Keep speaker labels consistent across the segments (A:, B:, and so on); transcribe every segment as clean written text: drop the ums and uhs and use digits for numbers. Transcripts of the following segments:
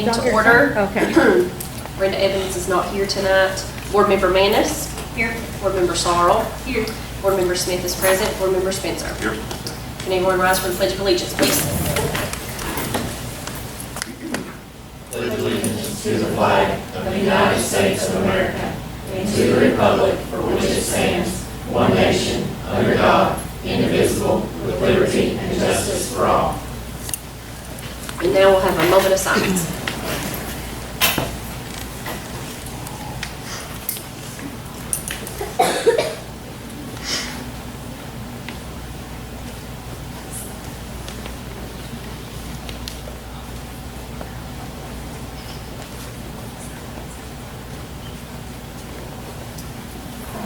A: meeting to
B: Dr.
A: order.
B: Okay.
A: Brenda Evans is not here tonight. Board Member Manis. Here. Board Member Sarl. Here. Board Member Smith is present. Board Member Spencer.
C: Here.
A: Can everyone rise for the Pledge of Allegiance, please?
D: Pledge allegiance to the flag of the United States of America and to the republic for which it stands, one nation, under God, indivisible, with liberty and justice for all.
A: And now we'll have a moment of silence.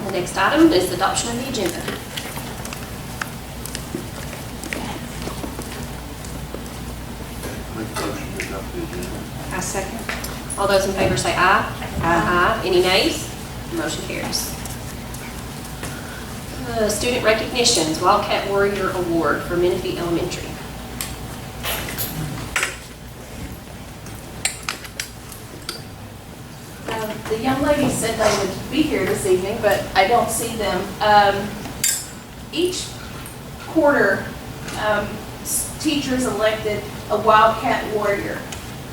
A: The next item is the adoption of the agenda.
C: Make a motion to adopt the agenda.
A: I second. All those in favor say aye. Aye. Any nays? Motion carries. Student recognitions, Wildcat Warrior Award for Menifee Elementary.
E: The young ladies said they would be here this evening, but I don't see them. Each quarter, teachers elected a Wildcat Warrior,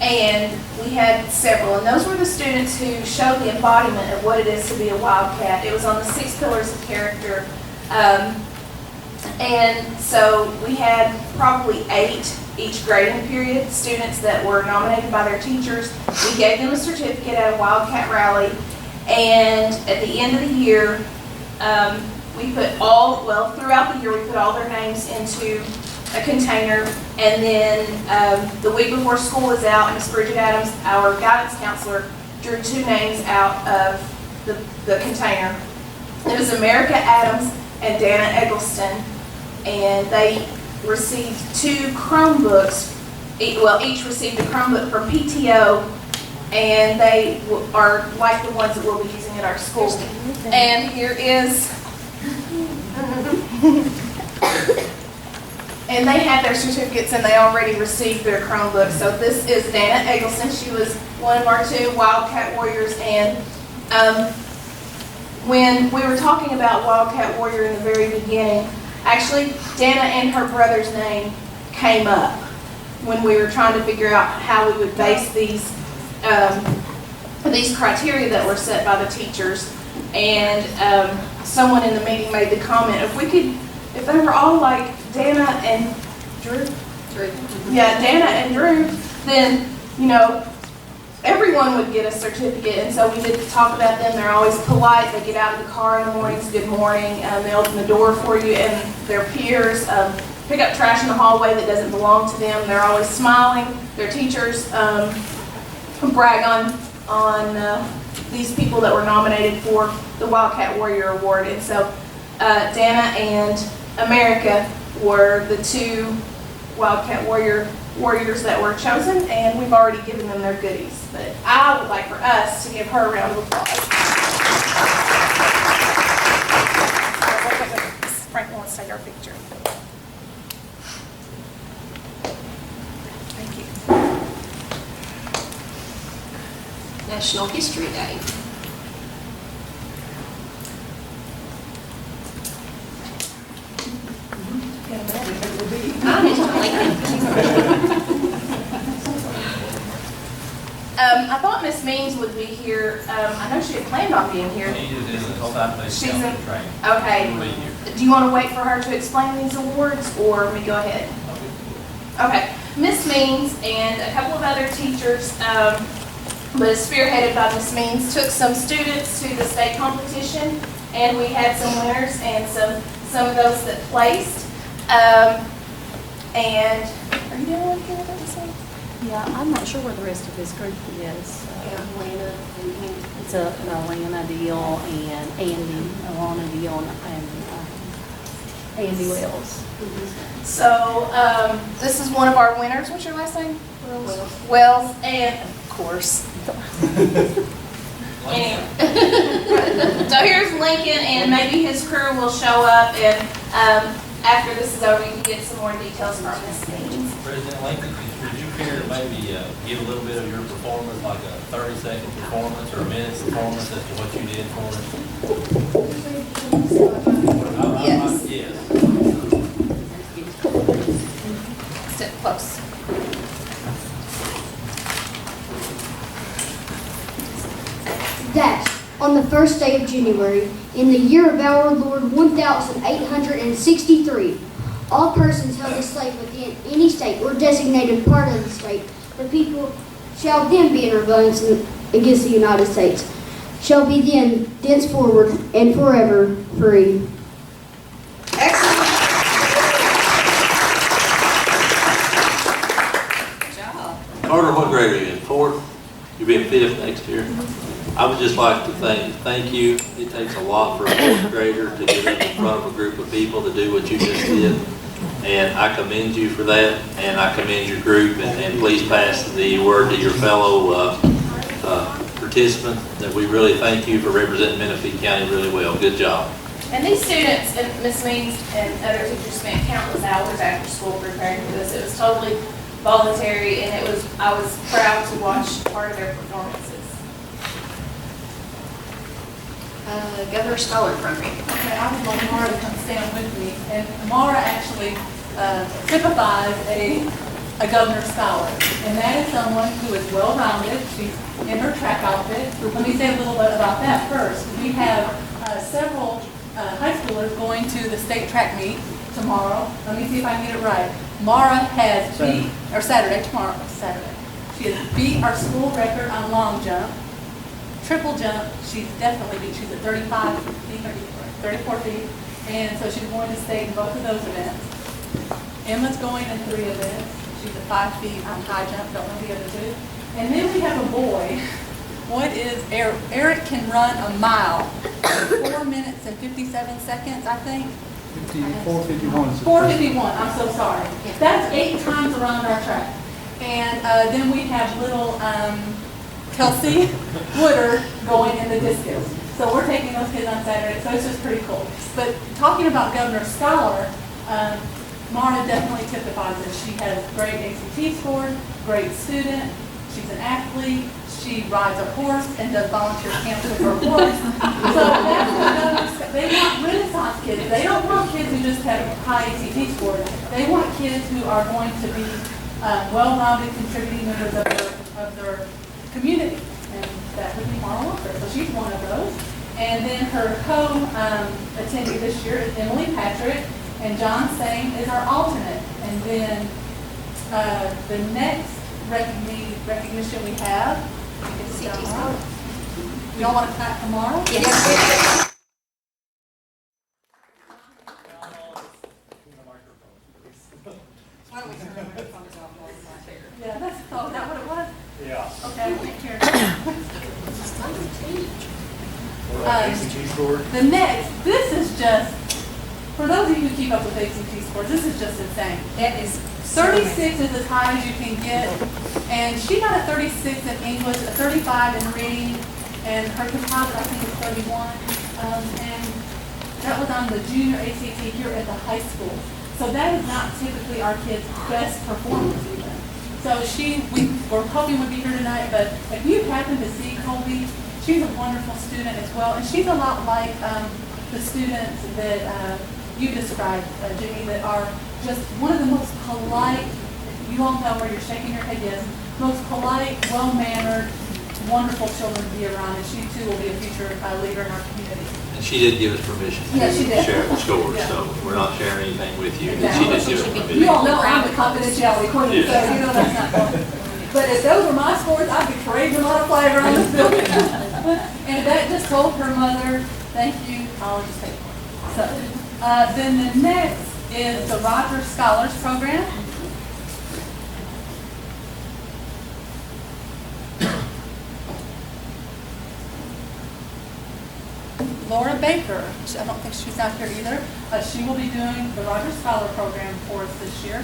E: and we had several, and those were the students who showed the embodiment of what it is to be a Wildcat. It was on the 6 pillars of character, and so we had probably 8 each grading period, students that were nominated by their teachers. We gave them a certificate at a Wildcat rally, and at the end of the year, we put throughout the year, we put all their names into a container, and then the week before school was out, Miss Bridget Adams, our guidance counselor, drew 2 names out of the container. It was America Adams and Dana Eggleston, and they received 2 Chromebooks. Each received a Chromebook from PTO, and they are like the ones that we'll be using at our school. And here is, and they had their certificates and they already received their Chromebooks. So this is Dana Eggleston. She was one of our 2 Wildcat Warriors, and when we were talking about Wildcat Warrior in the very beginning, actually, Dana and her brother's name came up when we were trying to figure out how we would base these criteria that were set by the teachers. And someone in the meeting made the comment, if they were all like Dana and Drew, Dana and Drew, then, everyone would get a certificate. And so we did talk about them. They're always polite. They get out of the car in the mornings, good morning. They open the door for you, and their peers pick up trash in the hallway that doesn't belong to them. They're always smiling. Their teachers brag on these people that were nominated for the Wildcat Warrior Award. And so Dana and America were the 2 Wildcat Warriors that were chosen, and we've already given them their goodies. But I would like for us to give her a round of applause. Frank wants to take our picture. Thank you.
A: National History Day.
E: I thought Miss Means would be here. I know she had planned on being here. She's in. Okay. Do you want to wait for her to explain these awards, or we go ahead? Okay. Miss Means and a couple of other teachers, but spearheaded by Miss Means, took some students to the state competition, and we had some winners and some of those that placed. And are you doing one here with us?
B: Yeah, I'm not sure where the rest of this group is.
A: Atlanta.
B: It's an Atlanta deal and Alana deal and Andy Wells.
E: So this is one of our winners. What's your last name? Wells, and of course. Anyway. So here's Lincoln, and maybe his crew will show up, and after this is over, you can get some more details from Miss Means.
F: President Lincoln, would you care to maybe give a little bit of your performance, like a 30-second performance or a minute's performance as to what you did for us?
A: Yes.
F: Yes.
A: Step close.
G: That on the first day of January, in the year of our Lord 1863, all persons held as slaves within any state or designated part of the state, the people shall then be in rebellion against the United States, shall be then thenceforward and forever free.
E: Excellent.
A: Good job.
C: Carter, what grade are you in? Fourth? You'll be in fifth next year? I would just like to thank you. It takes a lot for a fourth grader to get up in front of a group of people to do what you just did. And I commend you for that, and I commend your group, and please pass the word to your fellow participants that we really thank you for representing Menifee County really well. Good job.
E: And these students, and Ms. Means and other teachers spent countless hours after school preparing for this. It was totally voluntary, and I was proud to watch part of their performances.
A: Governor Scholar Program.
H: Okay, I would like Mara to come stand with me. And Mara actually typifies a governor scholar. And that is someone who is well-rounded. She's in her track outfit. Let me say a little bit about that first. We have several high schoolers going to the state track meet tomorrow. Let me see if I can get it right. Mara has beat, or Saturday. She has beat our school record on long jump. Triple jump, she's definitely beat. She's at 34 feet. And so she's going to state in both of those events. Emma's going in 3 events. She's at 5 feet on high jump, don't know the other 2. And then we have a boy. What is Eric? Eric can run a mile in 4 minutes and 57 seconds, I think.
I: 451.
H: 451, I'm so sorry. That's 8 times around our track. And then we have little Kelsey Woodard going in the discus. So we're taking those kids on Saturday, so it's just pretty cool. But talking about Governor Scholar, Mara definitely typifies it. She has great ACT scores, great student, she's an athlete, she rides a horse and does volunteer camps with her horse. So that's what they want Renaissance kids. They don't want kids who just have high ACT scores. They want kids who are going to be well-rounded, contributing members of their community, and that would be Mara Walker. So she's one of those. And then her co-attendee this year is Emily Patrick, and John Sane is our alternate. And then the next recognition we have is tomorrow. Y'all want to clap tomorrow?
A: Yes.
H: Why don't we turn our microphones off while we're not there? Yeah, that's, oh, is that what it was?
I: Yeah.
H: Okay, we'll take care of
I: ACT score?
H: The next, this is just, for those of you who keep up with ACT scores, this is just insane.
A: That is
H: 36 is as high as you can get, and she got a 36 in English, a 35 in reading, and her composite I think is 31, and that was on the junior ACT here at the high school. So that is not typically our kids' best performance even. So we're hoping would be here tonight, but if you happen to see Colby, she's a wonderful student as well, and she's a lot like the students that you described, Jimmy, that are just one of the most polite, you all know where you're shaking your head, yes, most polite, well-mannered, wonderful children to be around, and she too will be a future leader in our community.
C: And she did give us permission
H: Yeah, she
C: to
H: did.
C: share the scores,
H: Yeah.
C: so we're not sharing anything with you.
H: Exactly.
C: She did give us permission.
H: You all know I'm the confidentiality queen, so you know that's not going. But if those were my scores, I'd be parading a lot of flag around this building. And that just told her mother, thank you, I'll just take it. So, then the next is the Rogers Scholars Program. Laura Baker, I don't think she's out here either. She will be doing the Rogers Scholar Program for us this year.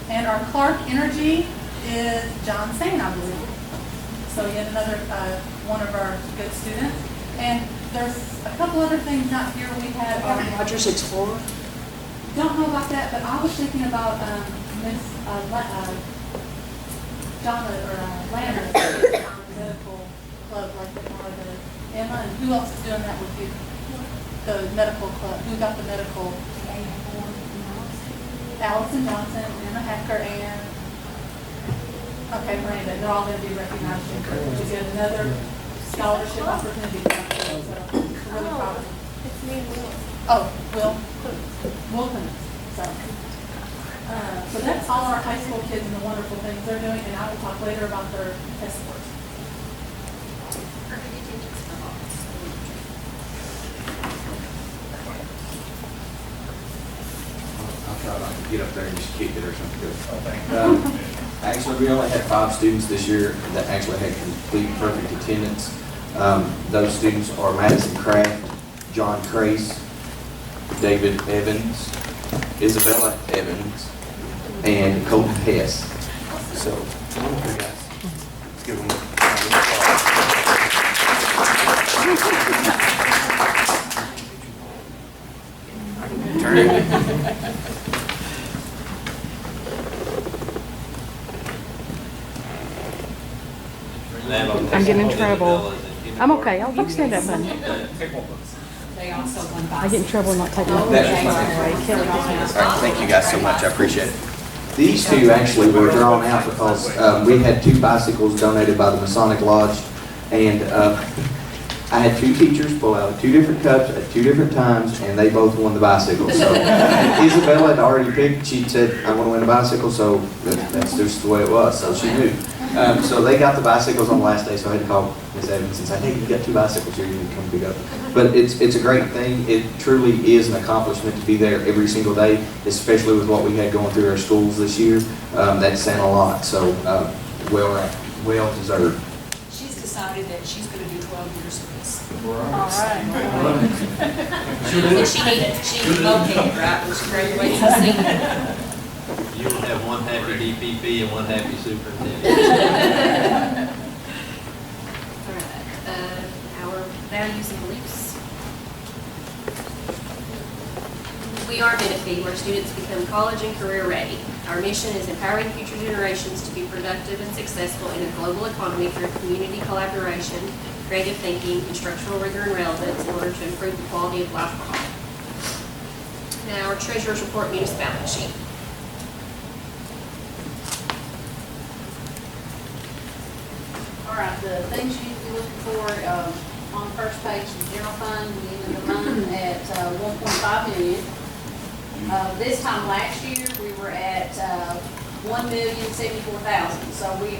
H: And our Clark Energy is John Sane, I believe. So yet another one of our good students. And there's a couple other things out here. We have our
A: Rogers Explorer.
H: don't know about that, but I was thinking about Miss, Landers, medical club, like they are the, Emma, and who else is doing that with you? The medical club, who got the medical? Allison Johnson, Emma Hacker, and, okay, Miranda, they're all gonna be recognized, which is yet another scholarship opportunity. So, really proud of them.
A: It's me and Will.
H: Oh, Will Clemens. So that's all our high school kids and the wonderful things they're doing, and I will talk later about their test scores.
J: I'll try not to get up there and just kick it or something good. Actually, we only had 5 students this year that actually had complete perfect attendance. Those students are Madison Kraft, John Crace, David Evans, Isabella Evans, and Colton Hess. So, okay, guys, let's give them a turn it.
B: I'm getting in trouble. I'm okay. You can stand up, honey. I get in trouble and not take my
J: That's fine. All right, thank you guys so much, I appreciate it. These two actually were drawn out because we had 2 bicycles donated by the Masonic Lodge, and I had 2 teachers pull out 2 different cups at 2 different times, and they both won the bicycle. So Isabella had already picked, she said, I want to win a bicycle, so that's just the way it was, so she knew. So they got the bicycles on the last day, so I had to call Ms. Evans and say, hey, you got 2 bicycles here, you need to come pick up. But it's a great thing. It truly is an accomplishment to be there every single day, especially with what we had going through our schools this year. That's saying a lot, so well deserved.
K: She's decided that she's going to do 12 years of this.
H: All right.
K: And she located, right, when she graduates as senior.
C: You will have one happy DPP and one happy superintendent.
A: All right, our values and beliefs. We are Menifee, where students become college and career ready. Our mission is empowering future generations to be productive and successful in a global economy through community collaboration, creative thinking, instructional rigor and relevance in order to improve the quality of life for all. Now, our treasurer's report munis balance sheet.
L: All right, the things you need to be looking for on the first page, the general fund, we ended the month at 1.5 million. This time last year, we were at 1,074,000. So we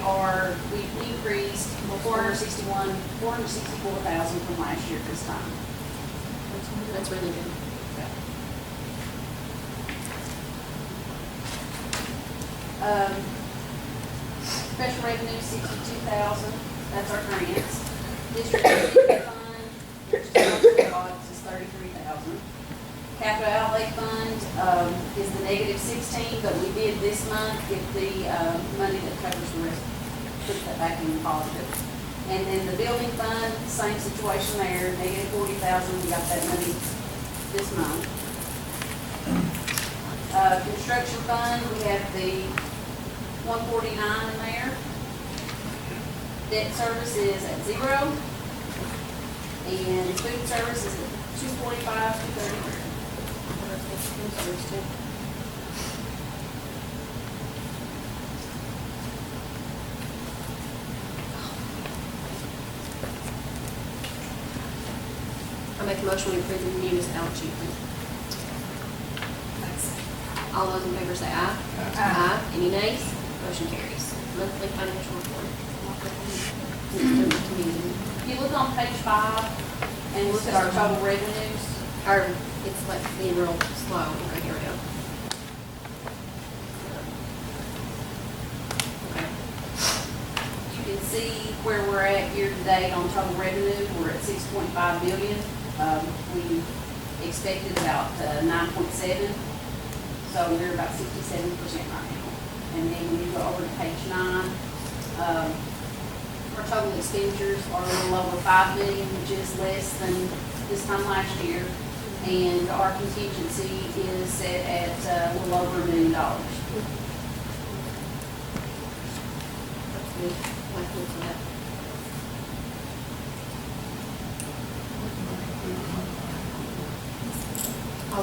L: increased 464,000 from last year this time.
A: That's really good.
L: Special revenue, 62,000, that's our grants. District Activity Fund, which is audits, is 33,000. Capital Outlay Fund is the -16, but we did this month get the money that covers the rest, put that back in the positive. And then the Building Fund, same situation there, -40,000, we got that money this month. Construction Fund, we have the 149 in there. Debt service is at 0. And food service is at 245, 233.
A: I make a motion to approve the munis balance sheet. All those in favor say aye. Aye. Any nays? Motion carries. Monthly financial report.
L: If you look on page 5 and look at our total revenues,
A: It's like being real slow. Okay, here we go. Okay.
L: you can see where we're at year to date on total revenue. We're at 6.5 billion. We expected about 9.7. So we're about 67% right now. And then when you go over to page 9, our total expenditures are a little over 5 million, which is less than this time last year. And our contingency is set at a little over $1 million.
A: All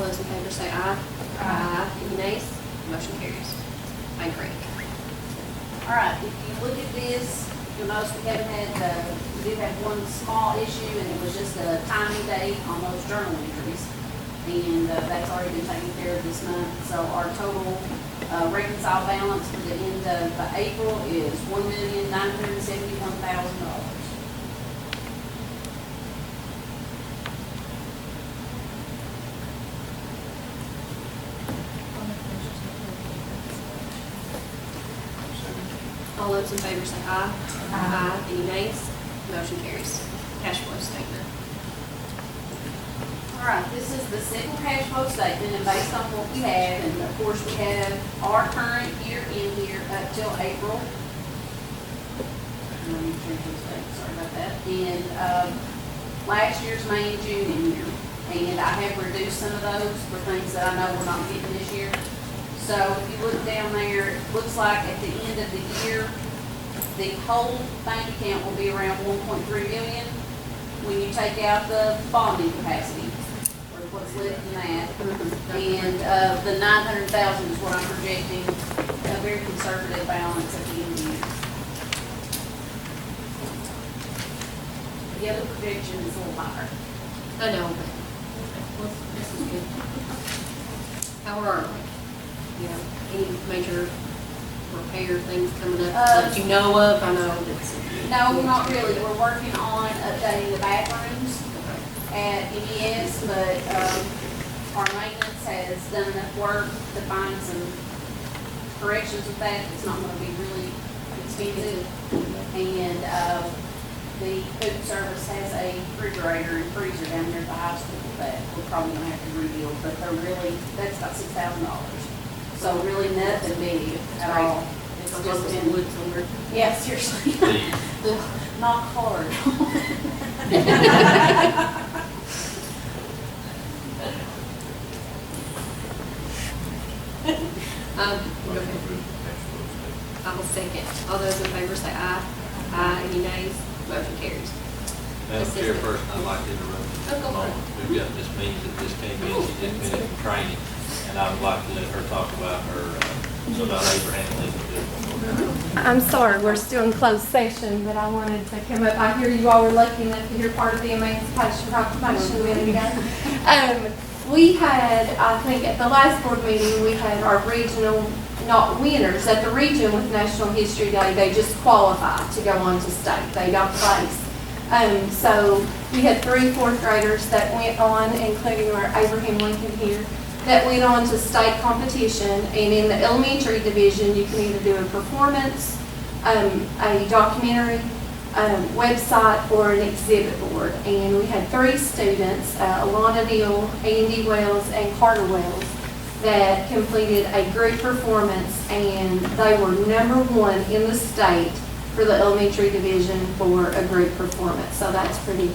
A: those in favor say aye. Aye. Any nays? Motion carries. Thank you.
L: All right, if you look at this, you'll notice we haven't had, we did have one small issue, and it was just a timing date on those journal entries. And that's already been taken care of this month. So our total reconciled balance for the end of April is $1,971,000.
A: All those in favor say aye. Aye. Any nays? Motion carries. Cash flow statement.
L: All right, this is the simple cash flow statement, and based on what we have, and of course, we have our current year in here up till April. Let me change this date, sorry about that. And last year's May and June in here, and I have reduced some of those for things that I know we're not getting this year. So if you look down there, it looks like at the end of the year, the whole bank account will be around 1.3 million when you take out the bonding capacity, or what's left in that. And the 900,000 is what I'm projecting, a very conservative balance at the end of the year. The other projection is a little higher.
A: I know, but this is good. How are we? Yeah, any major repair things coming up that you know of? I know that's.
L: No, not really. We're working on updating the bathrooms at MES, but our maintenance has done enough work to find some corrections with that. It's not going to be really expensive. And the food service has a refrigerator and freezer down here at the high school that we're probably going to have to rebuild, but they're really, that's about $6,000. So really nothing big at all. It's just been wood somewhere. Yeah, seriously. Not hard.
A: I will second. All those in favor say aye. Aye. Any nays? Motion carries.
C: Madam Chairperson, I'd like to interrupt you for a moment. We've got Ms. Means that just came in, she just finished from training, and I would like to let her talk about her, about Abraham Lincoln.
M: I'm sorry, we're still in closed session, but I wanted to come up. I hear you all were lucky enough to hear part of the Emancipation Proclamation a minute ago. We had, I think at the last board meeting, we had our regional, not winners, at the region with National History Day, they just qualified to go on to state. They got placed. So we had 3 fourth graders that went on, including our Abraham Lincoln here, that went on to state competition. And in the elementary division, you can either do a performance, a documentary, website, or an exhibit board. And we had 3 students, Alana Deal, Andy Wells, and Carter Wells, that completed a group performance, and they were #1 in the state for the elementary division for a group performance. So that was pretty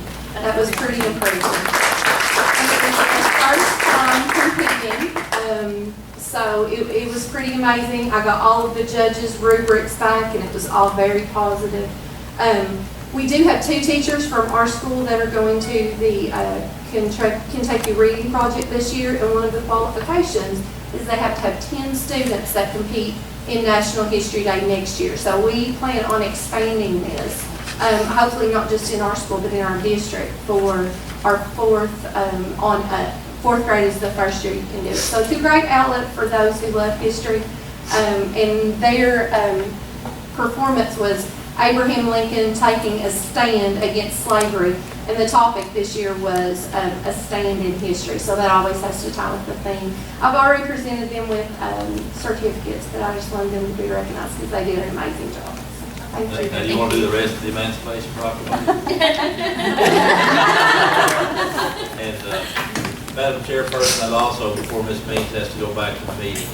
M: impressive. And it was their first time competing, so it was pretty amazing. I got all of the judges' rubrics back, and it was all very positive. We do have 2 teachers from our school that are going to the Kentucky Reading Project this year, and one of the qualifications is they have to have 10 students that compete in National History Day next year. So we plan on expanding this, hopefully not just in our school, but in our district for our 4th grade is the first year you can do it. So it's a great outlet for those who love history, and their performance was Abraham Lincoln taking a stand against slavery, and the topic this year was a stand in history, so that always has to tie with the theme. I've already presented them with certificates, but I just wanted them to be recognized because they did an amazing job. Thank you.
C: Now, you want to do the rest of the Emancipation Proclamation? And Madam Chairperson, I'd also, before Ms. Means has to go back to the meeting,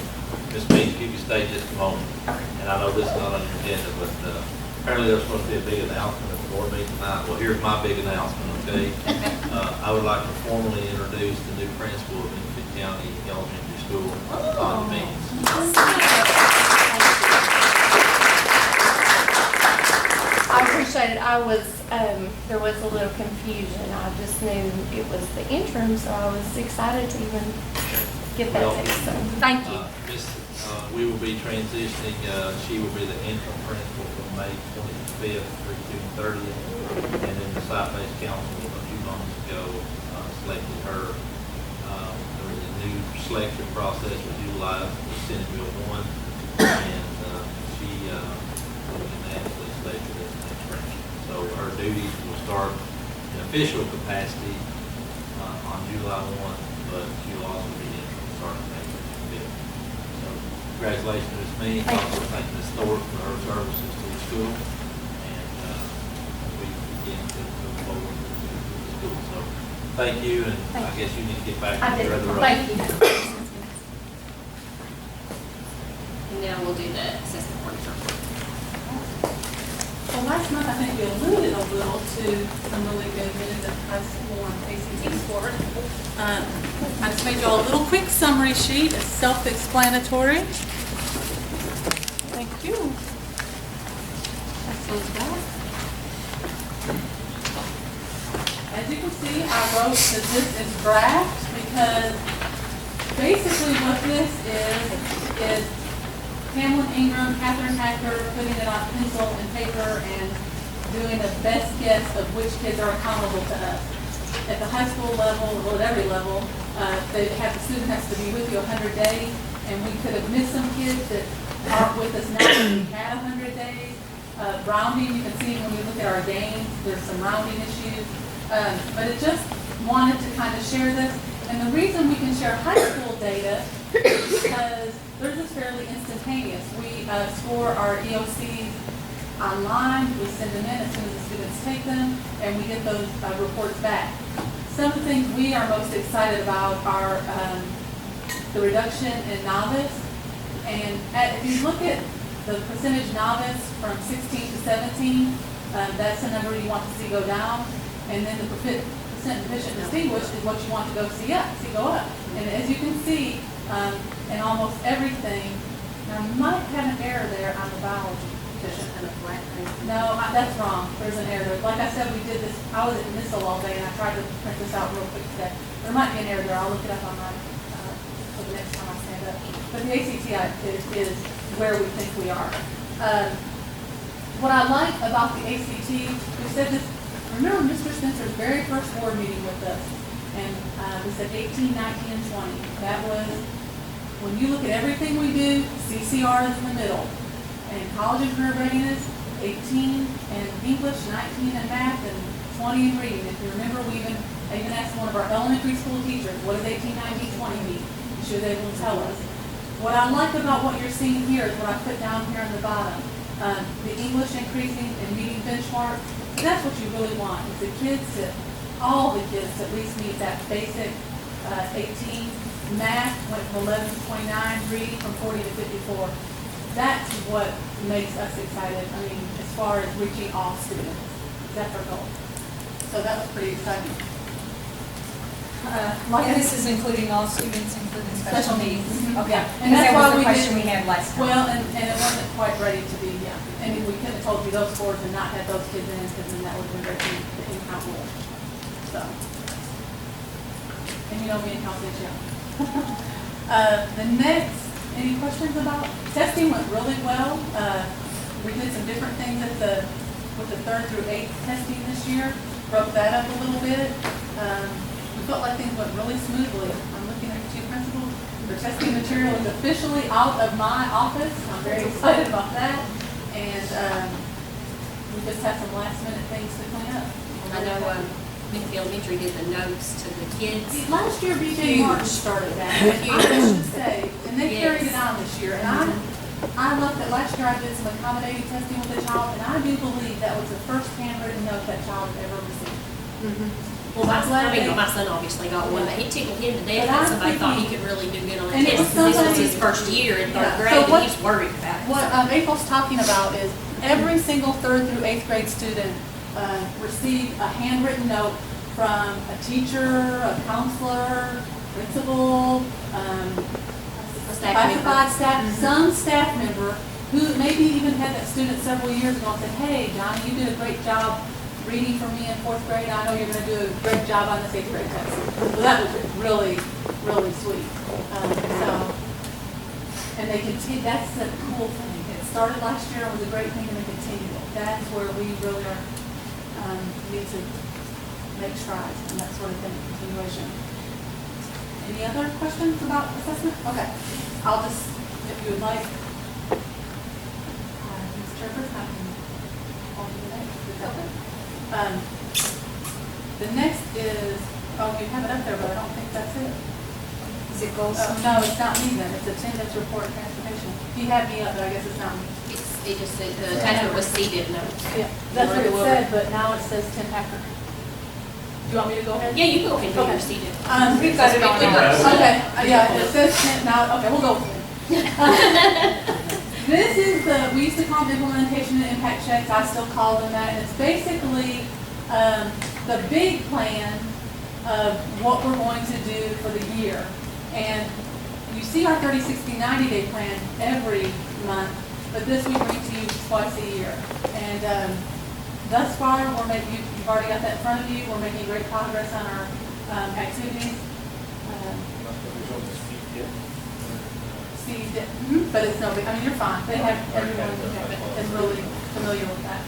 C: Ms. Means, could you stay just a moment? And I know this is not on the agenda, but apparently there's supposed to be a big announcement at the board meeting tonight. Well, here's my big announcement, okay? I would like to formally introduce the new principal of Benefit County Elementary School, Tanya Means.
M: I appreciate it. There was a little confusion. I just knew it was the interim, so I was excited to even get that
C: Well,
M: text. So, thank you.
C: We will be transitioning, she will be the interim principal from May 25th through June 30th. And then the site-based council a few months ago selected her. There was a new selection process was utilized with Senate Bill 1. And she was unanimously selected as the next principal. So her duties will start in official capacity on July 1, but she'll also be interim starting May 25th. So congratulations to Ms. Means. Also thank Ms. Thorpe for her services to the school. And we begin to move forward with the school. So thank you, and I guess you need to get back to your other role.
M: Thank you.
A: And now we'll do the assessment coordinator report.
H: Well, last month, I think we alluded a little to some really good news of high school and ACT sport. I just made you all a little quick summary sheet. It's self-explanatory. Thank you. That goes back. As you can see, I wrote that this is draft because basically what this is Pamela Ingram, Catherine Hacker putting it on pencil and paper and doing a best guess of which kids are accountable to us. At the high school level, or at every level, the student has to be with you 100 days, and we could have missed some kids that aren't with us now that we had 100 days. Rounding, you can see when we look at our games, there's some rounding issues. But it just wanted to kind of share this. And the reason we can share high school data is because they're just fairly instantaneous. We score our EOCs online, we send them in as soon as the students take them, and we get those reports back. Some of the things we are most excited about are the reduction in novice. And if you look at the percentage novice from 16 to 17, that's the number you want to see go down. And then the percent deficient distinguished is what you want to see go up. And as you can see, in almost everything, now I might have an error there on the biology deficient. No, that's wrong. There's an error there. Like I said, we did this, I was at NISL all day and I tried to print this out real quick today. There might be an error there. I'll look it up on my, for the next time I stand up. But the ACT is where we think we are. What I like about the ACT, we said this, remember Mr. Spencer's very first board meeting with us, and we said 18, 19, and 20. That was, when you look at everything we do, CCR is in the middle. And college and career readiness, 18 in English, 19 in math, and 20 in reading. If you remember, I even asked one of our elementary school teachers, what does 18, 19, 20 mean? She was able to tell us. What I like about what you're seeing here is what I put down here on the bottom. The English increasing and meeting benchmark. That's what you really want, is all the kids to at least meet that basic 18. Math went from 11 to 29, reading from 40 to 54. That's what makes us excited, as far as reaching all students. That's our goal. So that was pretty exciting.
K: And this is including all students, including special needs?
H: Mm-hmm.
K: Okay.
H: Yeah.
K: And that's why the question we had last time.
H: Well, and it wasn't quite ready to be, and we couldn't have told you those scores and not had those kids in, because then that would have been breaking the in-count rule. So, and you know me in confidentiality. The next, any questions about, testing went really well. We did some different things with the 3rd through 8th testing this year, broke that up a little bit. We felt like things went really smoothly. I'm looking at the two principals. The testing material is officially out of my office. I'm very excited about that. And we just have some last minute things to clean up.
A: I know Mickey Elementary did the notes to the kids.
H: Last year, BJ Martin started that. I should say, and they carried it on this year. And I love that last year I did some accommodating testing with the child, and I do believe that was the first handwritten note that child had ever received.
A: Mm-hmm. Well, my son obviously got one, but he tickled him to death that somebody thought he could really do good on the test, because this was his first year in 3rd grade, and he was worried about it.
H: What April's talking about is every single 3rd through 8th grade student received a handwritten note from a teacher, a counselor, principal, classified staff, some staff member who maybe even had that student several years ago and said, hey, Johnny, you did a great job reading for me in 4th grade. I know you're going to do a great job on this 8th grade test. So that was really, really sweet. And they continue, that's the cool thing. It started last year, it was a great thing, and they continued it. That's where we really are, need to make strides and that sort of thing, continuation. Any other questions about assessment? Okay, I'll just, if you would like, Ms. Trevor, I can hold you the next. Is that okay? The next is, oh, you have it up there, but I don't think that's it.
K: Is it goals?
H: No, it's not me then, it's attendance report transportation. He had me up, but I guess it's not me.
A: It just said, the attachment was seated notes.
H: Yeah, that's what it said, but now it says Tim Packer. Do you want me to go ahead?
A: Yeah, you can go ahead and do
H: Okay.
A: your seated.
H: We've got it on there. Okay, yeah, it says Tim, now, okay, we'll go with it. This is we used to call them implementation and impact checks, I still call them that, and it's basically the big plan of what we're going to do for the year. And you see our 30, 60, 90-day plan every month, but this we bring to you twice a year. And thus far, you've already got that in front of you, we're making great progress on our activities. But it's no big, I mean, you're fine. They have, everyone is really familiar with that.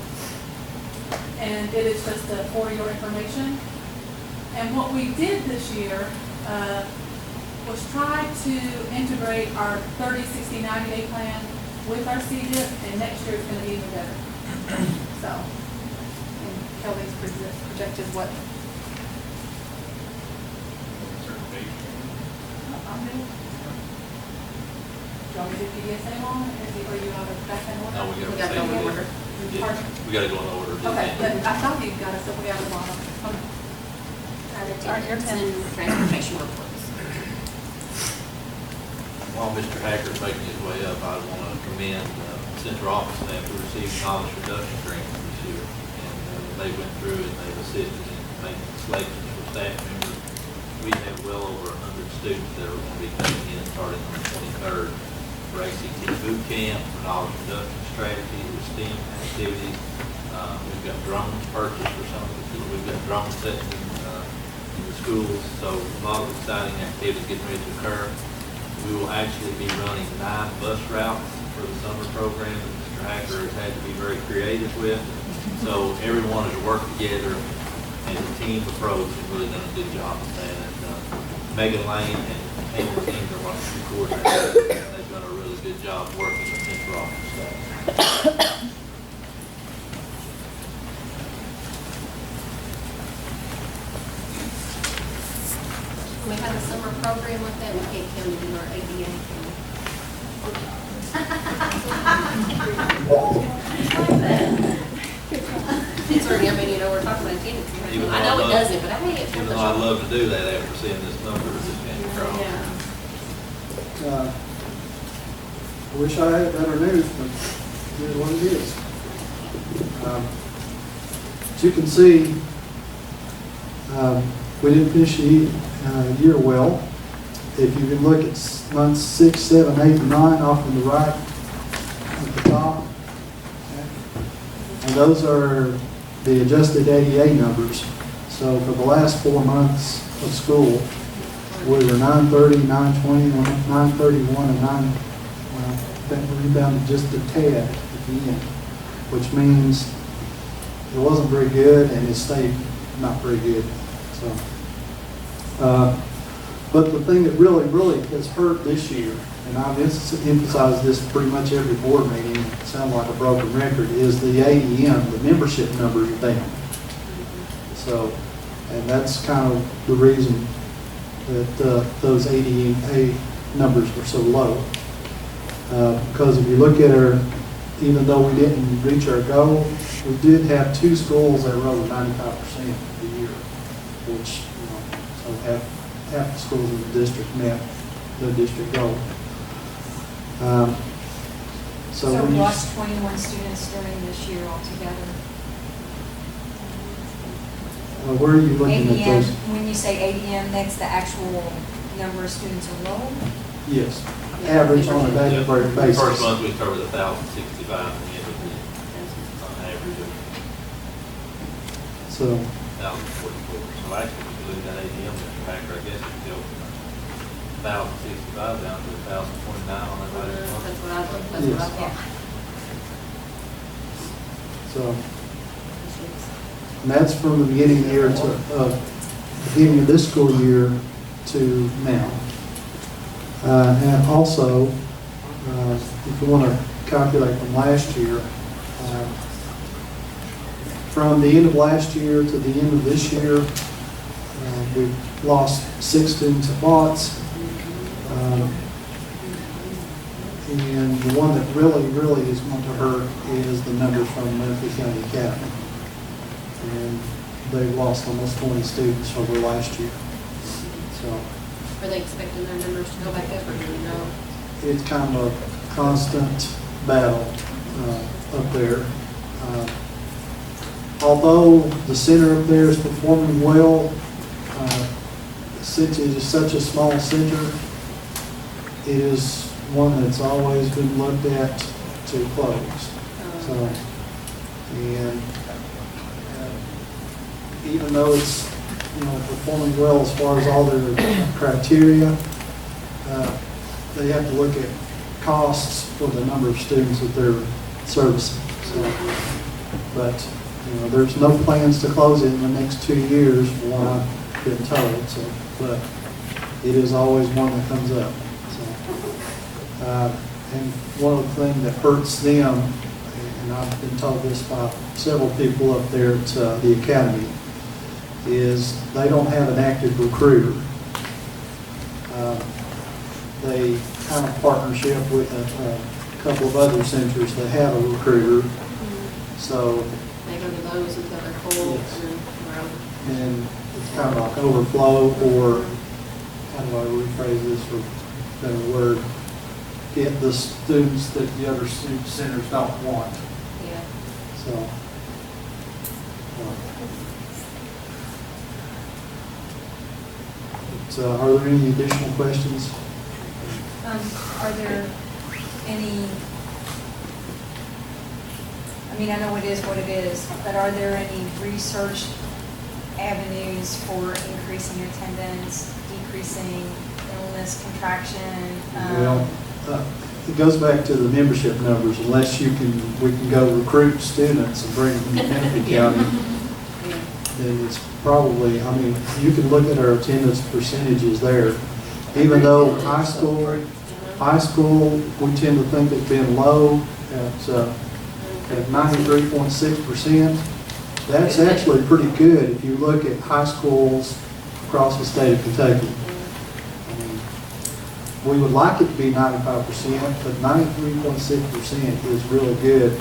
H: And it is just for your information. And what we did this year was try to integrate our 30, 60, 90-day plan with our CDIP, and next year it's going to be even better. So, and Kelly's projected what? Do you want me to do PDSA on, or you out of back in order?
C: No, we
A: We gotta go in order.
C: We gotta go in order.
H: Okay, but I thought you got us way out of the bottom.
A: Attendance and transportation reports.
C: While Mr. Hacker's making his way up, I want to commend Central Office staff who received knowledge reduction grants this year. And they went through and they assisted in making selections for staff members. We have well over 100 students that are going to be coming in starting on the 23rd for ACT boot camp, for knowledge reduction strategy, with STEM activities. We've got drones purchased for some of the kids. We've got drones set in the schools. So a lot of exciting activities getting ready to occur. We will actually be running 9 bus routes for the summer program that Mr. Hacker has had to be very creative with. So everyone has worked together as a team approach and really done a good job of that. And Megan Lane and the team are watching the coordinators. They've done a really good job working with Central Office staff.
A: We have a summer program like that, we can't come to do our ABA. Concerning, I mean, you know, we're talking about attendance. I know it doesn't, but I mean, it's
C: Even
A: worth a
C: though I'd
A: shot.
C: love to do that after seeing this number just came across.
H: Yeah.
I: I wish I had better news, but here's what it is. As you can see, we didn't finish the year well. If you can look at months 6, 7, 8, and 9 off on the right at the top, and those are the adjusted ADA numbers. So for the last 4 months of school, we were 930, 920, 931, and 9. That rebounded just a tad at the end, which means it wasn't very good and it stayed not very good. So, but the thing that really has hurt this year, and I've emphasized this pretty much every board meeting, it sounds like a broken record, is the AEM, the membership numbers are down. So, and that's kind of the reason that those ADA numbers were so low. Because if you look at our, even though we didn't reach our goal, we did have 2 schools that were over 95% of the year, which, you know, so half the schools in the district met the district goal.
K: So we lost 21 students during this year altogether.
I: Well, where are you looking at
K: ADM,
I: those?
K: when you say ADM, that's the actual number of students enrolled?
I: Yes, average on a daily basis.
C: First month, we start with 1,065, and the end of the, on average of
I: So,
C: 1,044. So actually, if you look at ADM, Mr. Packer, I guess it's still 1,065 down to 1,029 on that last month.
A: That's what I thought.
I: so, and that's from the beginning of the year to, beginning of this school year to now. And also, if you want to calculate from last year, from the end of last year to the end of this year, we've lost 6 students at Watts. And the one that really is going to hurt is the numbers from Memphis County Academy. And they've lost almost 20 students over last year. So
A: Are they expecting their numbers to go back up, or do you know?
I: it's kind of a constant battle up there. Although the center up there is performing well, since it is such a small center, it is one that's always been looked at to close. So, and even though it's, performing well as far as all their criteria, they have to look at costs for the number of students that they're servicing. So, but, there's no plans to close it in the next 2 years, from what I've been told. So, but it is always one that comes up. So, and one of the things that hurts them, and I've been told this by several people up there at the academy, is they don't have an active recruiter. They kind of partnership with a couple of other centers that have a recruiter. So
A: They go to those until they're full,
I: Yes.
A: and then we're over.
I: and it's kind of like overflow, or how do I rephrase this for a better word? Get the students that the other centers don't want.
A: Yeah.
I: So. Are there any additional questions?
K: Are there any, I know it is what it is, but are there any research avenues for increasing attendance, decreasing illness, contraction?
I: Well, it goes back to the membership numbers. Unless we can go recruit students and bring them to Benefit County, then it's probably, you can look at our attendance percentages there. Even though high school, we tend to think it's been low at 93.6%. That's actually pretty good if you look at high schools across the state of Kentucky. We would like it to be 95%, but 93.6% is really good.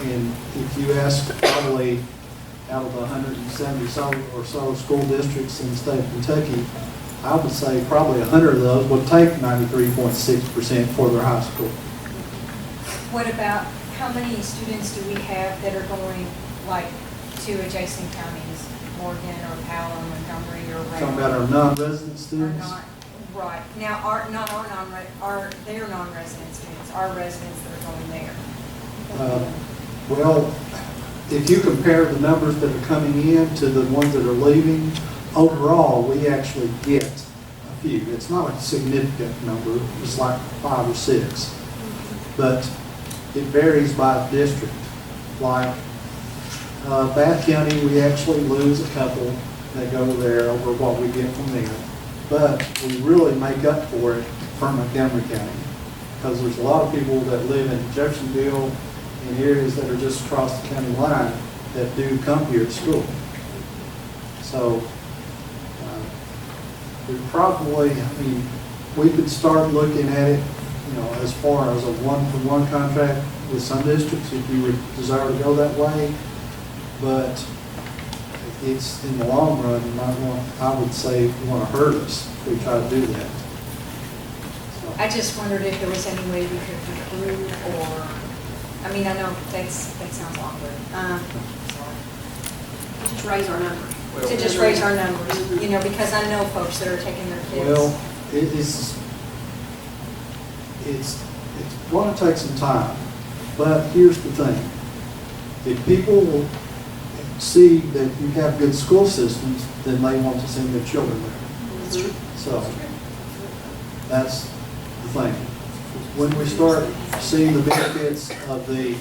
I: And if you ask probably out of the 170 or so school districts in the state of Kentucky, I would say probably 100 of those would take 93.6% for their high school.
K: What about, how many students do we have that are going to adjacent counties, Morgan or Powell or Montgomery or Ray?
I: Talking about our non-resident students?
K: Right. Now, they're non-resident students, our residents that are going there.
I: Well, if you compare the numbers that are coming in to the ones that are leaving, overall, we actually get a few. It's not a significant number, it's like 5 or 6. But it varies by district. Like Bath County, we actually lose a couple that go there over what we get from them. But we really make up for it from Montgomery County, because there's a lot of people that live in Jeffersonville and areas that are just across the county line that do come here to school. So we probably, we could start looking at it, as far as a one-for-one contract with some districts if you would desire to go that way. But it's, in the long run, I would say, want to hurt us if we try to do that. So.
K: I just wondered if there was any way we could recruit or, I know that sounds awkward.
A: Just raise our number.
K: To just raise our numbers, because I know folks that are taking their kids.
I: Well, it's it's going to take some time, but here's the thing. If people will see that you have good school systems, then they want to send their children there. So that's the thing. When we start seeing the benefits of the,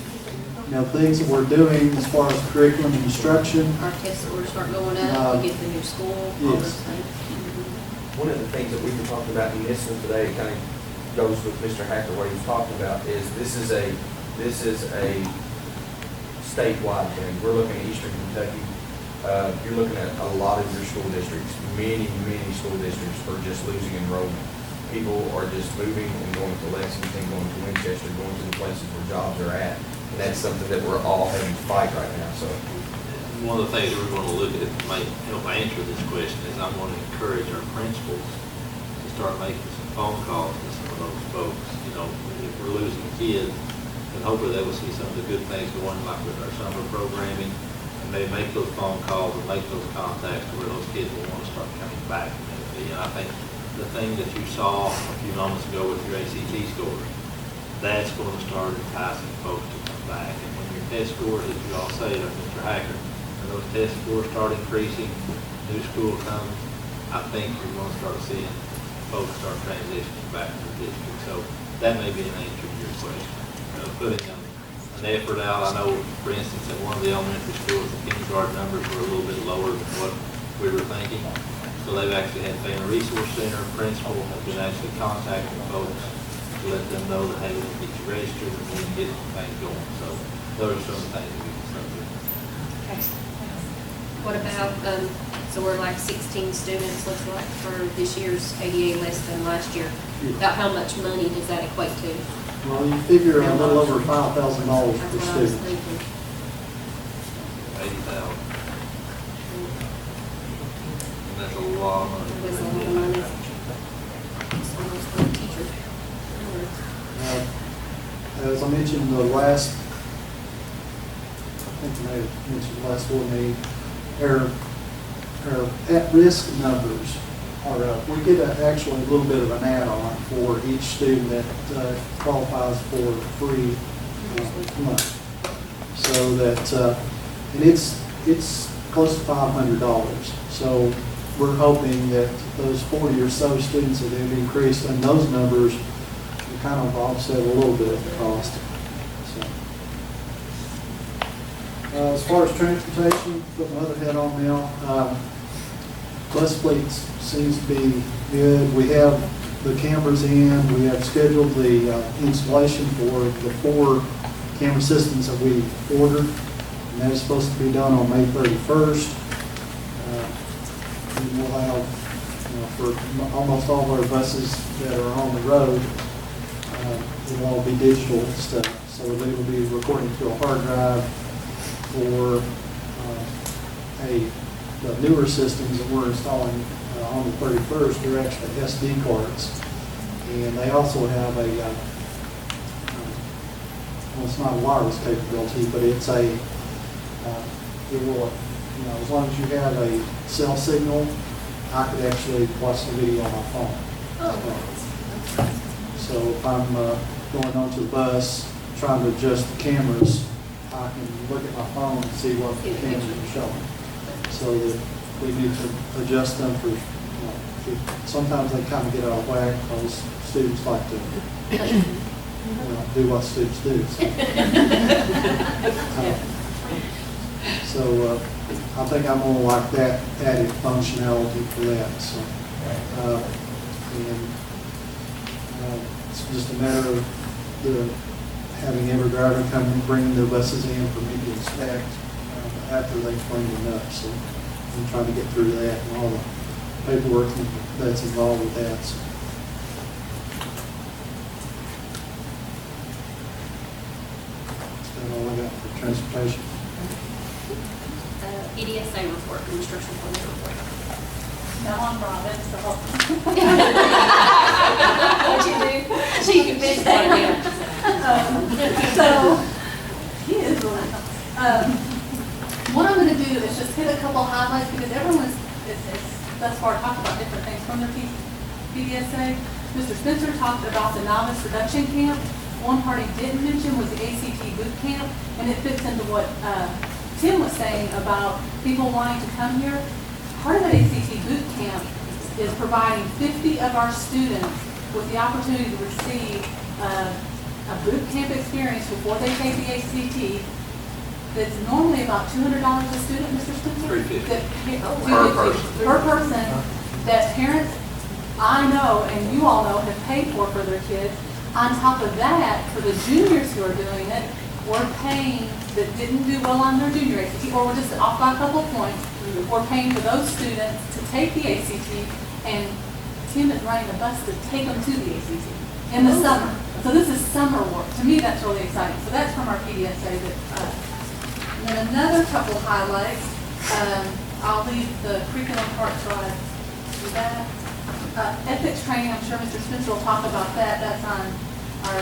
I: things that we're doing as far as curriculum and instruction,
A: Our test scores start going up, we get the new school, all those
I: yes.
A: things.
J: One of the things that we've been talking about in this one today, kind of goes with Mr. Hacker, what he was talking about, is this is a statewide thing. We're looking at Eastern Kentucky. You're looking at a lot of your school districts. Many school districts are just losing enrollment. People are just moving and going to Lexington, going to Winchester, going to the places where jobs are at. And that's something that we're all having to fight right now, so.
C: One of the things we're going to look at to might help answer this question is I'm going to encourage our principals to start making some phone calls to some of those folks. If we're losing kids, then hopefully they will see some of the good things going like with our summer programming, and maybe make those phone calls and make those contacts to where those kids will want to start coming back. And I think the thing that you saw a few moments ago with your ACT scores, that's going to start enticing folks to come back. And when your test scores, as you all say, like Mr. Hacker, when those test scores start increasing, new school comes, I think you're going to start seeing folks start transitioning back to the district. So that may be an answer to your question. Putting an effort out, I know, for instance, at one of the elementary schools, the kindergarten numbers were a little bit lower than what we were thinking. So they've actually had Family Resource Center principal have been actually contacting folks to let them know that, hey, we can get you registered and we can get things going. So those are some of the things that we can start doing.
A: Okay. What about, so we're like 16 students, looks like, for this year's ADA less than last year. About how much money does that equate to?
I: Well, you figure a little over $5,000 per
A: That's what I was
I: student.
A: thinking.
C: 80,000. And that's a lot of money.
A: That's a lot of money. It's almost for a teacher.
I: As I mentioned, the last, I think I may have mentioned the last board meeting, our at-risk numbers are up. We get actually a little bit of an add-on for each student that qualifies for free month. So that, and it's close to $500. So we're hoping that those 40 or so students that have increased in those numbers will kind of offset a little bit of the cost. So, as far as transportation, put my other hat on now. Bus fleet seems to be good. We have the cameras in. We have scheduled the installation for the 4 camera systems that we ordered. And that is supposed to be done on May 31st. And we'll have, for almost all of our buses that are on the road, it'll all be digital stuff. So they will be recording to a hard drive for the newer systems that we're installing on the 31st. They're actually SD cards. And they also have a, well, it's not a wireless capability, but it's a, it will, as long as you have a cell signal, I could actually watch the video on my phone. So if I'm going onto the bus, trying to adjust the cameras, I can look at my phone and see what the cameras are showing. So that we need to adjust them for, sometimes they kind of get out of whack because students like to do what students do. So I think I'm going to like that added functionality for that. So, it's just a matter of having every driver come and bring their buses in for me to inspect after they clean them up. So I'm trying to get through that and all the paperwork that's involved with that. So. That's all I got for transportation.
A: EDSA report, instructional planning report.
H: No, I'm Robin, so.
A: What'd you do? She convinced one of
H: So, he is really, what I'm gonna do is just hit a couple highlights because everyone's, thus far talked about different things from their PDSA. Mr. Spencer talked about the novice reduction camp. One part he didn't mention was the ACT boot camp, and it fits into what Tim was saying about people wanting to come here. Part of that ACT boot camp is providing 50 of our students with the opportunity to receive a boot camp experience before they take the ACT. That's normally about $200 a student, Mr. Spencer?
C: $350.
H: Per
C: person.
H: Per person, that parents, I know, and you all know, have paid for their kids. On top of that, for the juniors who are doing it, we're paying, that didn't do well on their junior ACT, or we're just off by a couple of points, we're paying for those students to take the ACT, and Tim is running a bus to take them to the ACT in the summer. So this is summer work. To me, that's really exciting. So that's from our PDSA. And then another couple highlights, I'll leave the curriculum part so I do that. Ethics training, I'm sure Mr. Spencer will talk about that. That's on our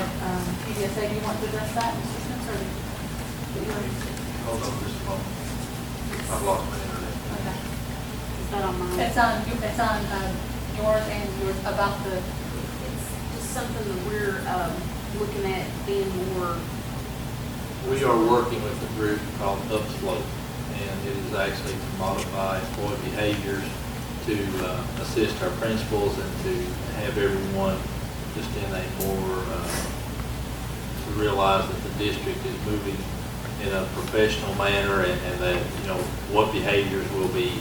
H: PDSA. Do you want to address that, Mr. Spencer?
C: Hold on just a moment. I've lost my internet.
H: Okay.
L: Is that on mine?
H: It's on yours and yours about the,
L: It's just something that we're looking at being more.
C: We are working with a group called Upslope, and it is actually to modify employee behaviors to assist our principals and to have everyone just in a more, to realize that the district is moving in a professional manner and that, you know, what behaviors will be,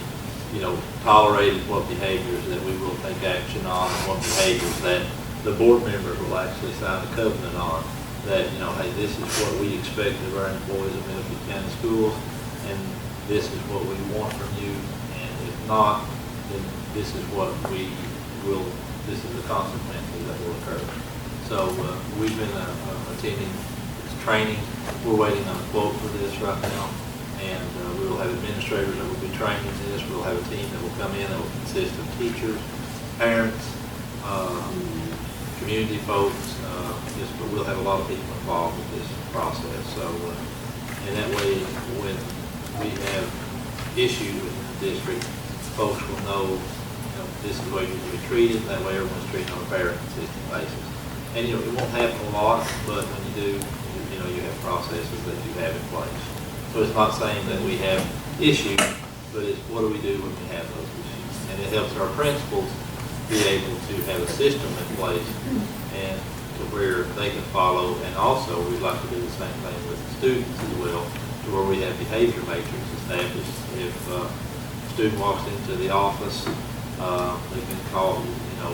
C: you know, tolerated, what behaviors that we will take action on, and what behaviors that the board members will actually sign a covenant on. That, you know, hey, this is what we expect of our employees at Middlefield County Schools, and this is what we want from you, and if not, then this is what we will, this is the consequences that will occur. So we've been attending this training. We're waiting on a quote for this right now, and we will have administrators that will be training this. We'll have a team that will come in that will consist of teachers, parents, community folks, but we'll have a lot of people involved with this process. So, and that way, when we have issues with the district, folks will know, you know, this is the way you're to be treated. That way, everyone's treated on a fair and consistent basis. And, you know, it won't happen a lot, but when you do, you know, you have processes that you have in place. So it's not saying that we have issues, but it's what do we do when we have those issues? And it helps our principals be able to have a system in place and to where they can follow. And also, we'd like to do the same thing with the students as well, to where we have behavior matrix established. If a student walks into the office, they can call, you know,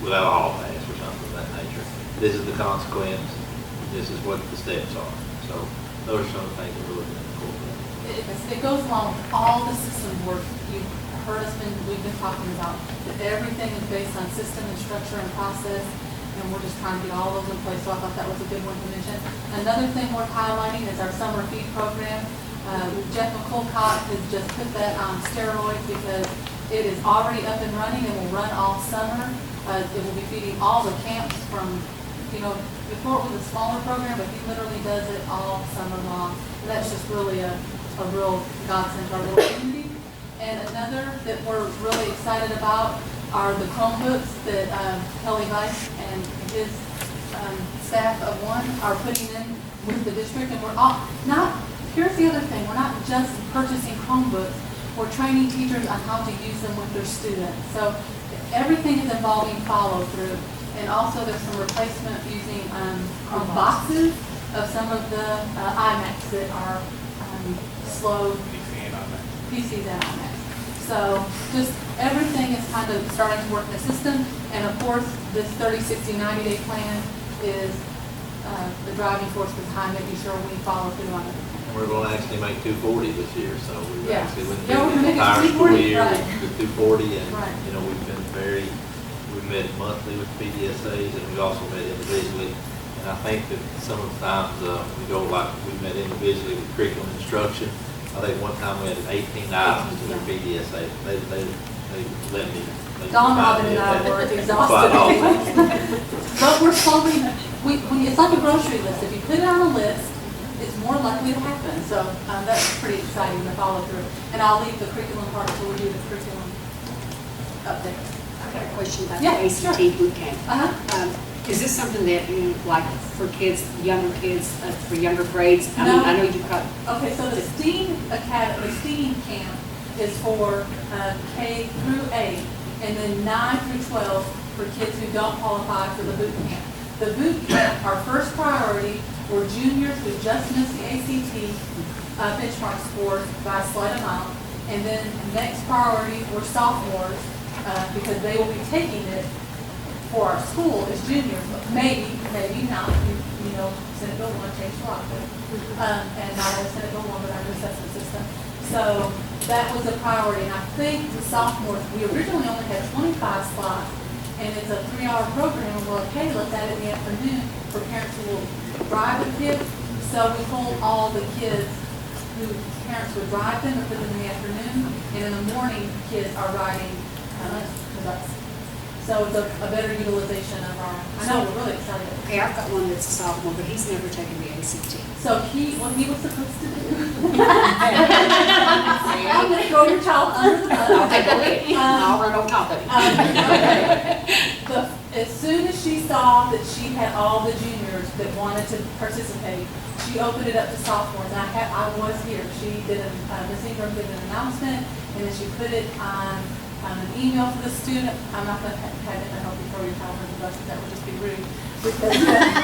C: without a hall pass or something of that nature. This is the consequence. This is what the steps are. So those are some of the things that we're looking at.
H: it goes along with all the system work you've heard we've been talking about. That everything is based on system and structure and process, and we're just trying to get all those in place. So I thought that was a good one to mention. Another thing worth highlighting is our summer feed program. Jeff McColcott has just put that on steroids because it is already up and running and will run all summer. It will be feeding all the camps from, you know, before it was a smaller program, but he literally does it all summer long. And that's just really a real godsend to our little community. And another that we're really excited about are the Chromebooks that Kelly Weiss and his staff of one are putting in with the district. And we're all not, here's the other thing, we're not just purchasing Chromebooks, we're training teachers on how to use them with their students. So everything is involving follow through. And also there's some replacement using Chrome boxes of some of the iMacs that are slow, PCs and iMacs. So just everything is kind of starting to work in the system. And of course, this 30, 60, 90-day plan is the driving force behind making sure we follow through on everything.
C: And we're going to actually make 240 this year, so we've
H: Yeah.
C: actually went
H: Yeah, we're
C: through
H: gonna
C: the
H: make it
C: entire
H: 240,
C: school year
H: right.
C: with 240, and
H: Right.
C: you know, we've met monthly with PDSAs, and we've also met individually. And I think that some of the times we go like we met individually with curriculum instruction. I think one time we had 18 items to their PDSA. They let me.
H: Dawn, Robin, and I were exhausted. But we're slowly, it's like a grocery list. If you put it on a list, it's more likely to happen. So that's pretty exciting to follow through. And I'll leave the curriculum part until we do the curriculum update.
N: I got a question about the
H: Yeah,
N: ACT boot camp.
H: Uh-huh.
N: Is this something that you, like, for kids, younger kids, for younger grades? I mean,
H: No.
N: I know you've got,
H: Okay, so the STEAM Academy, the STEAM camp is for K through 8, and then 9 through 12 for kids who don't qualify for the boot camp. The boot camp, our first priority, were juniors who just missed the ACT benchmark scores by a slight amount, and then next priority were sophomores, because they will be taking it for our school as juniors, but maybe not. You know, Senate Bill 1 changed a lot, and not only Senate Bill 1, but our new assessment system. So that was a priority, and I think the sophomores, we originally only had 25 slots, and it's a 3-hour program, and we're okay with that in the afternoon for parents who will drive the kids. So we told all the kids who parents would drive them and put them in the afternoon, and in the morning, kids are riding with us. So it's a better utilization of our, I know, we're really excited.
N: okay, I've got one that's a sophomore, but he's never taken the ACT.
H: So what he was supposed to do. I'm gonna throw your child under the bus.
N: Okay, go ahead. I'll run on top of it.
H: As soon as she saw that she had all the juniors that wanted to participate, she opened it up to sophomores. And I was here. She did Ms. Ingram did an announcement, and then she put it on an email for the student. I'm not going to have it, I hope you throw your child under the bus, that would just be rude, because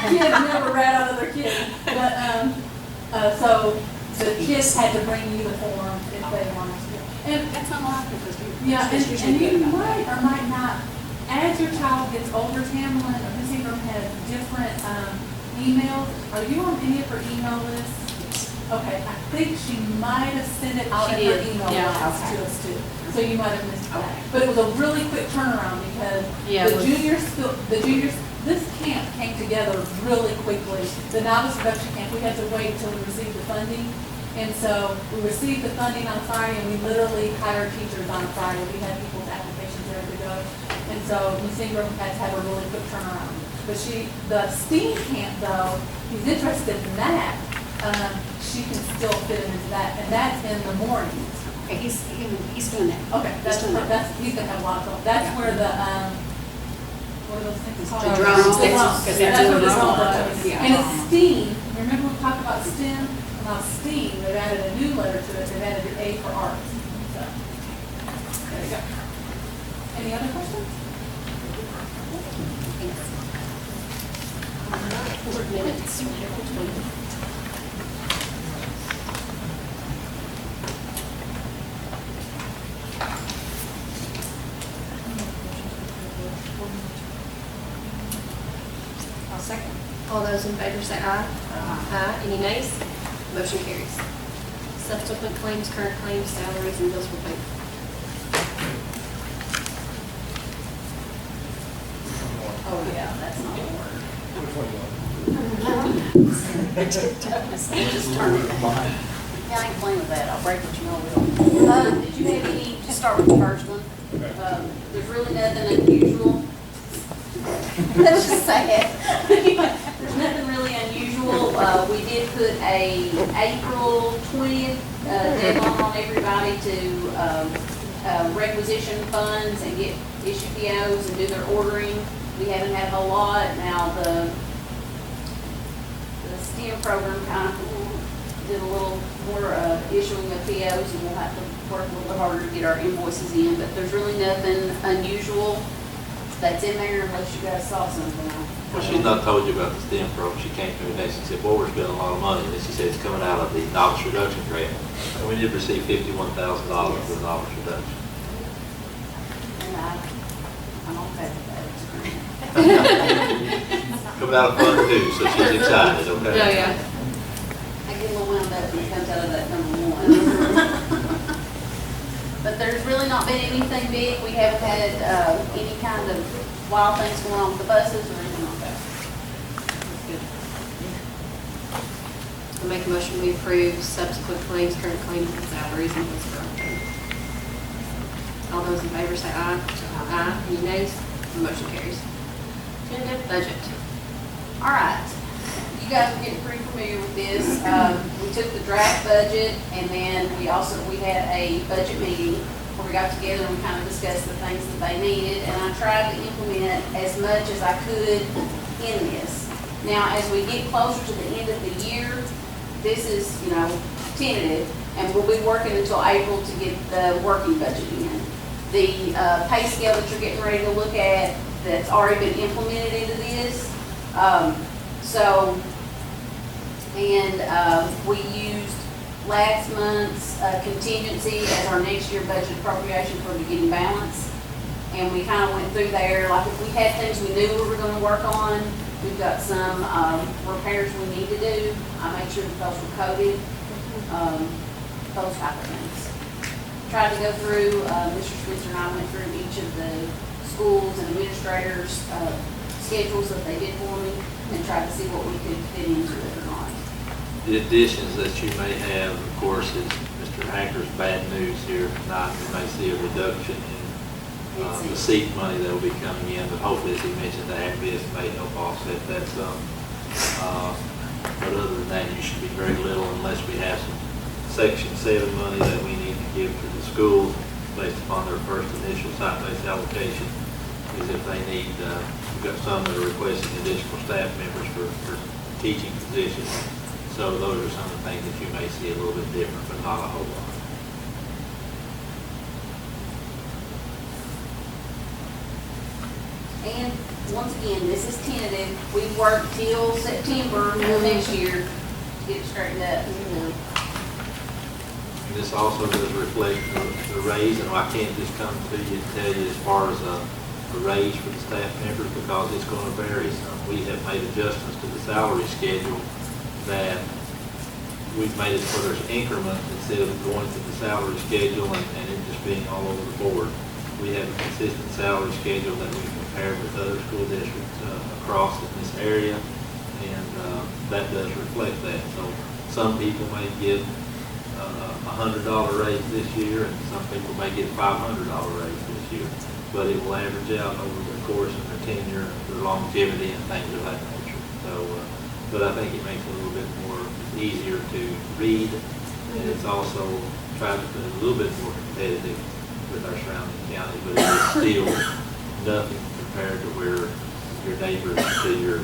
H: kids never rat out of their kids. But, so the kids had to bring you the form if they wanted to. And
N: That's unlikely because
H: yeah, and you might or might not, as your child gets older, Tamlin or Ms. Ingram has different emails. Are you on any of her email lists? Okay, I think she might have sent it out in her email blast to us too. So you might have missed that. But it was a really quick turnaround because the juniors, this camp came together really quickly. The novice production camp, we had to wait until we received the funding. And so we received the funding on Friday, and we literally hired teachers on Friday. We had people's applications ready to go. And so Ms. Ingram had to have a really quick turnaround. But the STEAM camp, though, he's interested in that. She can still fit him into that, and that's in the mornings.
N: Okay, he's doing that.
H: Okay, he's gonna have a lot of fun. That's where the, what are those things called?
N: The drums,
H: That's
N: that's
H: what
N: the
H: it's called.
N: drums. Yeah.
H: And it's STEAM. Remember we talked about STEM? Now STEAM, they've added a new letter to it. They've added the A for arts. So, there you go. Any other questions?
A: Board minutes.
N: I'll second.
A: All those in favor say aye. Aye. Any nays? Motion carries. Subsequent claims, current claims, salaries, and bills for payment.
L: Oh, yeah, that's not a word. Yeah, I ain't playing with that, I'll break what you know will. Did you have any, to start with the first one, there's really nothing unusual. Let's just say it. There's nothing really unusual. We did put a April 20th deadline on everybody to requisition funds and issue POs and do their ordering. We haven't had a whole lot. Now the STEM program kind of did a little more issuing of POs, and we'll have to work a little harder to get our invoices in, but there's really nothing unusual that's in there unless you guys saw something.
C: Well, she's not told you about the STEM program. She came to me and she said, well, we're spending a lot of money. And then she said it's coming out of the novice reduction grant. And we did receive $51,000 for the novice reduction.
L: And I'm okay with that.
C: Coming out of fund two, so she's excited, okay?
A: Oh, yeah.
L: I get a little wound up when it comes out of that number 1. But there's really not been anything big. We haven't had any kind of wild things going on with the buses or anything like that.
A: I make a motion we approve subsequent claims, current claims, and salaries, and bills for payment. All those in favor say aye. Aye. Any nays? Motion carries. Tentative budget.
L: All right. You guys are getting pretty familiar with this. We took the draft budget, and then we had a budget meeting, where we got together and we kind of discussed the things that they needed, and I tried to implement as much as I could in this. Now, as we get closer to the end of the year, this is, tentative, and we'll be working until April to get the working budget in. The pay scale that you're getting ready to look at, that's already been implemented into this. We used last month's contingency as our next year budget appropriation for beginning balance. And we kind of went through there, like if we had things we knew we were going to work on, we've got some repairs we need to do. I made sure that those were coded, those type of things. Tried to go through, Mr. Spencer and I went through each of the schools and administrators' schedules that they did for me and tried to see what we could fit into it or not.
C: The additions that you may have, of course, is Mr. Hacker's bad news here tonight. You may see a reduction in the seat money that will be coming in, but hopefully, as he mentioned, the ACVIS may help offset that some. But other than that, you should be very little unless we have some Section 7 money that we need to give to the schools based upon their first initial site-based allocation. Is if they need, we've got some that are requesting additional staff members for teaching positions. So those are some of the things that you may see a little bit different, but not a whole lot.
L: And once again, this is tentative. We've worked till September of next year to get it straightened up.
C: And this also does reflect the raise, and I can't just come to you and tell you as far as a raise for the staff members because it's going to vary some. We have made adjustments to the salary schedule that we've made it so there's increments instead of going to the salary schedule and it just being all over the board. We have a consistent salary schedule that we compare with other school districts across in this area, and that does reflect that. So some people may get $100 raise this year, and some people may get $500 raise this year, but it will average out over the course of their tenure, their longevity, and things of that nature. So, but I think it makes it a little bit more easier to read, and it's also tried to put it a little bit more competitive with our surrounding counties, but it is still nothing compared to where your neighbors to your